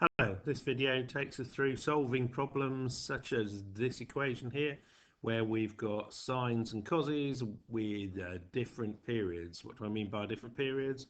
Hello, this video takes us through solving problems such as this equation here, where we've got sines and coses with different periods. What do I mean by different periods?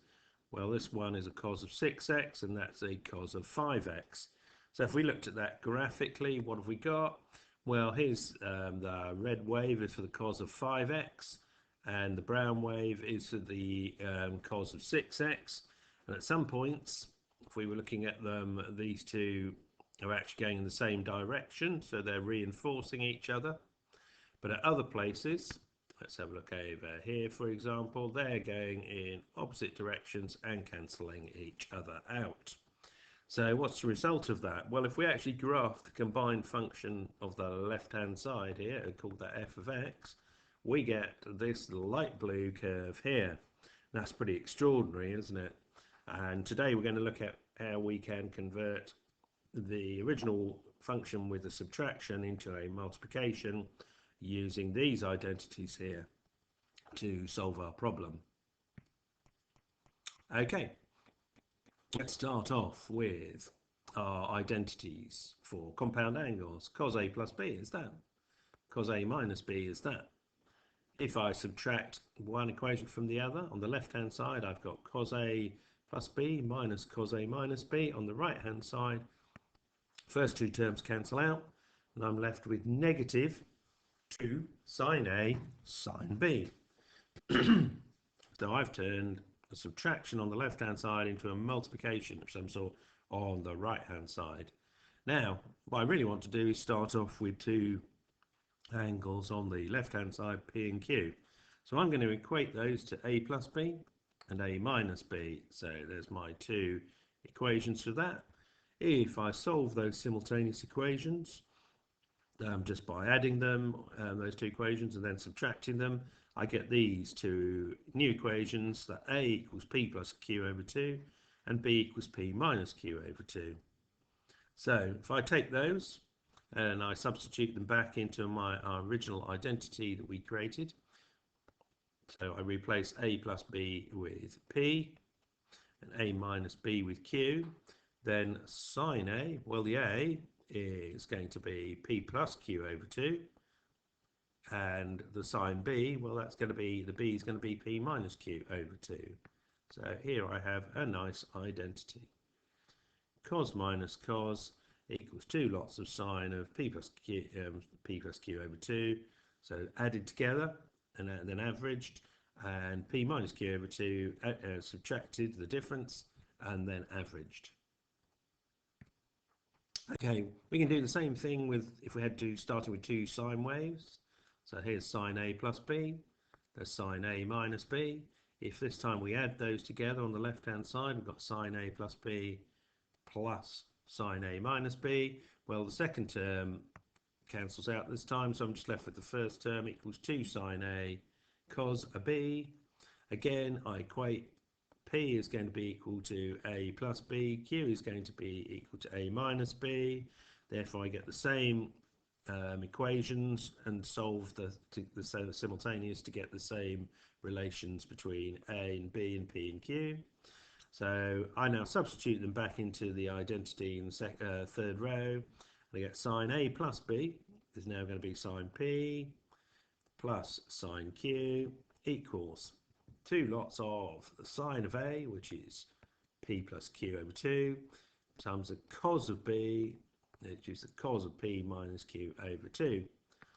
Well, this one is a cos of 6x and that's a cos of 5x. So if we looked at that graphically, what have we got? Well, here's the red wave is for the cos of 5x and the brown wave is for the cos of 6x. And at some points, if we were looking at them, these two are actually going in the same direction, so they're reinforcing each other. But at other places, let's have a look over here, for example, they're going in opposite directions and cancelling each other out. So what's the result of that? Well, if we actually graph the combined function of the left-hand side here, and call that f of x, we get this light blue curve here. That's pretty extraordinary, isn't it? And today we're going to look at how we can convert the original function with a subtraction into a multiplication using these identities here to solve our problem. Okay, let's start off with our identities for compound angles. Cos A plus B is that. Cos A minus B is that. If I subtract one equation from the other, on the left-hand side I've got cos A plus B minus cos A minus B. On the right-hand side, first two terms cancel out, and I'm left with negative 2 sine A sine B. So I've turned a subtraction on the left-hand side into a multiplication of some sort on the right-hand side. Now, what I really want to do is start off with two angles on the left-hand side, P and Q. So I'm going to equate those to A plus B and A minus B. So there's my two equations for that. If I solve those simultaneous equations just by adding them, those two equations, and then subtracting them, I get these two new equations, that A equals P plus Q over 2 and B equals P minus Q over 2. So if I take those and I substitute them back into our original identity that we created, so I replace A plus B with P and A minus B with Q, then sine A, well, the A is going to be P plus Q over 2, and the sine B, well, that's going to be, the B is going to be P minus Q over 2. So here I have a nice identity. Cos minus cos equals 2 lots of sine of P plus Q over 2. So added together and then averaged, and P minus Q over 2 subtracted the difference and then averaged. Okay, we can do the same thing with if we had to starting with two sine waves. So here's sine A plus B, there's sine A minus B. If this time we add those together on the left hand side, we've got sine A plus B plus sine A minus B. Well, the second term cancels out this time, so I'm just left with the first term equals 2 sine A cos a B. Again, I equate P is going to be equal to A plus B, Q is going to be equal to A minus B. Therefore, I get the same equations and solve the simultaneous to get the same relations between A and B and P and Q. So I now substitute them back into the identity in the third row. I get sine A plus B is now going to be sine P plus sine Q equals 2 lots of the sine of A, which is P plus Q over 2, times the cos of B, which is the cos of P minus Q over 2.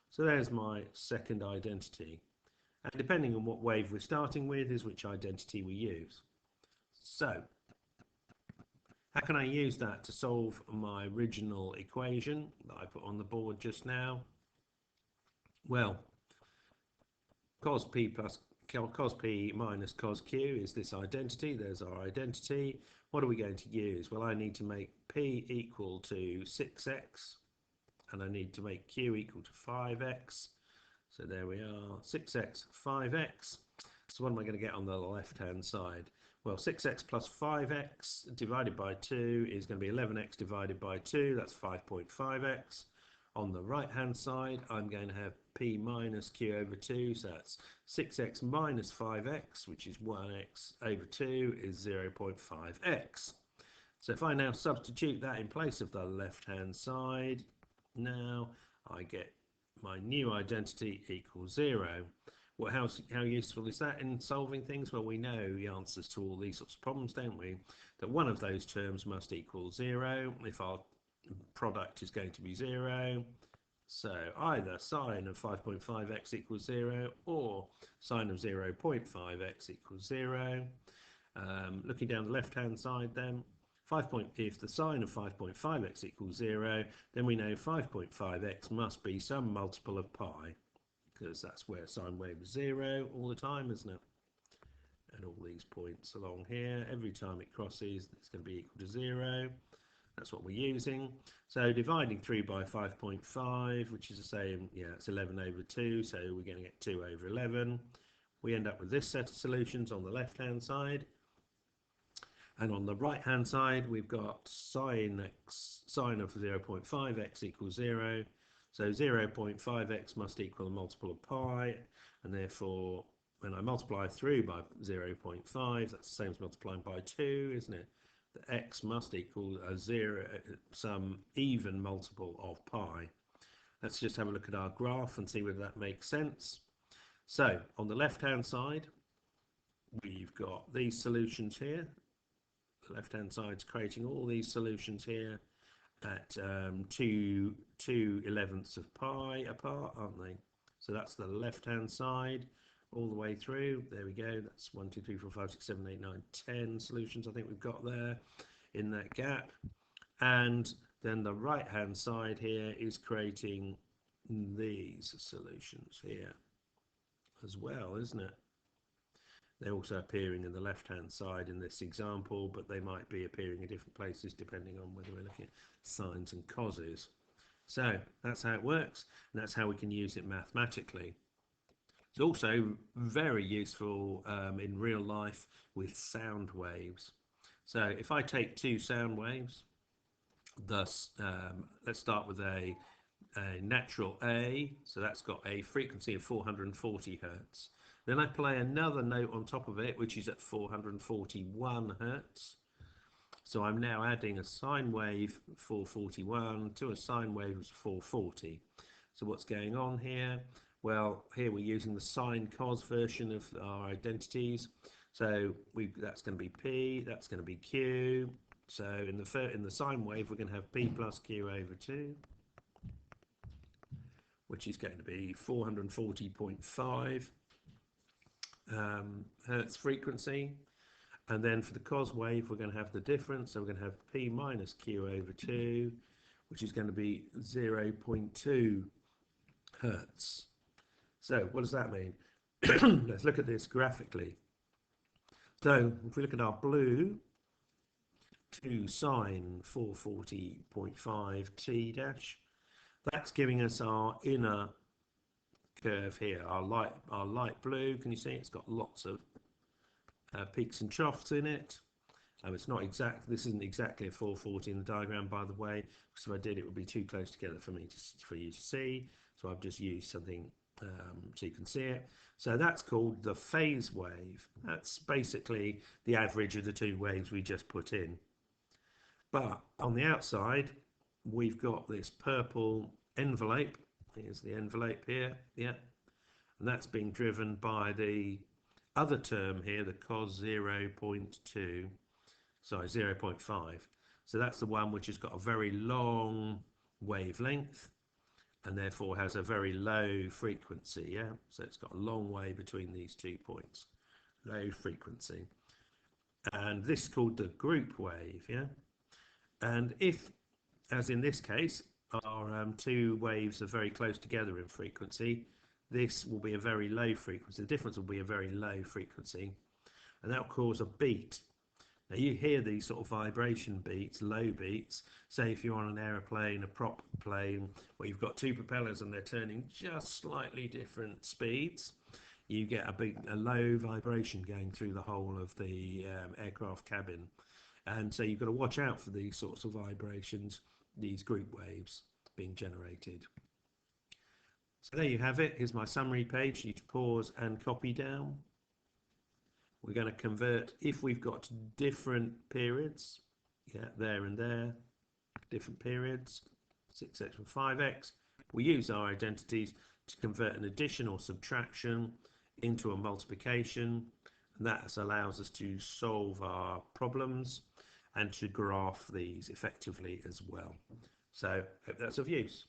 So there's my second identity. And depending on what wave we're starting with is which identity we use. So how can I use that to solve my original equation that I put on the board just now? Well, cos P minus cosQ is this identity. There's our identity. What are we going to use? Well, I need to make P equal to 6x and I need to make Q equal to 5x. So there we are, 6x, 5x. So what am I going to get on the left hand side? Well, 6x plus 5x divided by 2 is going to be 11x divided by 2. That's 5.5x. On the right hand side, I'm going to have P minus Q over 2. So that's 6x minus 5x, which is 1x over 2 is 0.5x. So if I now substitute that in place of the left-hand side, now I get my new identity equals 0. Well, how useful is that in solving things? Well, we know the answers to all these sorts of problems, don't we? That one of those terms must equal 0 if our product is going to be 0. So either sine of 5.5x equals 0 or sine of 0.5x equals 0. Looking down the left-hand side then, if the sine of 5.5x equals 0, then we know 5.5x must be some multiple of pi, because that's where sine wave is 0 all the time, isn't it? And all these points along here, every time it crosses, it's going to be equal to 0. That's what we're using. So dividing through by 5.5, which is the same, yeah, it's 11 over 2, so we're going to get 2 over 11. We end up with this set of solutions on the left-hand side. And on the right-hand side, we've got sine of 0.5x equals 0. So 0.5x must equal a multiple of pi, and therefore, when I multiply through by 0.5, that's the same as multiplying by 2, isn't it? The x must equal some even multiple of pi. Let's just have a look at our graph and see whether that makes sense. So on the left-hand side, we've got these solutions here. The left-hand side's creating all these solutions here at 2 11ths of pi apart, aren't they? So that's the left-hand side all the way through. There we go. That's 1, 2, 3, 4, 5, 6, 7, 8, 9, 10 solutions I think we've got there in that gap. And then the right-hand side here is creating these solutions here as well, isn't it? They're also appearing in the left-hand side in this example, but they might be appearing in different places depending on whether we're looking at sines and causes. So that's how it works, and that's how we can use it mathematically. It's also very useful in real life with sound waves. So if I take two sound waves, thus let's start with a natural A, so that's got a frequency of 440 Hertz. Then I play another note on top of it, which is at 441 Hertz. So I'm now adding a sine wave 441 to a sine wave 440. So what's going on here? Well, here we're using the sine cos version of our identities. So that's going to be P, that's going to be Q. So in the sine wave, we're going to have P plus Q over 2, which is going to be 440.5 Hertz frequency. And then for the cos wave, we're going to have the difference. So we're going to have P minus Q over 2, which is going to be 0.2 Hertz. So what does that mean? Let's look at this graphically. So if we look at our blue, 2 sine 440.5 T dash, that's giving us our inner curve here, our light blue. Can you see it's got lots of peaks and troughs in it? It's not exact. This isn't exactly a 440 in the diagram, by the way, because if I did, it would be too close together for you to see. So I've just used something so you can see it. So that's called the phase wave. That's basically the average of the two waves we just put in. But on the outside, we've got this purple envelope. Here's the envelope here, yeah, and that's being driven by the other term here, the cos 0.2, sorry, 0.5. So that's the one which has got a very long wavelength and therefore has a very low frequency, yeah. So it's got a long way between these 2 points, low frequency, and this is called the group wave, yeah. And if, as in this case, our two waves are very close together in frequency, this will be a very low frequency. The difference will be a very low frequency, and that will cause a beat. Now you hear these sort of vibration beats, low beats. Say if you're on an aeroplane, a prop plane, where you've got two propellers and they're turning just slightly different speeds, you get a low vibration going through the whole of the aircraft cabin. And so you've got to watch out for these sorts of vibrations, these group waves being generated. So there you have it. Here's my summary page. You need to pause and copy down. We're going to convert, if we've got different periods, Yeah, there and there, different periods, 6x and 5x. We use our identities to convert an addition or subtraction into a multiplication, and that allows us to solve our problems and to graph these effectively as well. So, hope that's of use.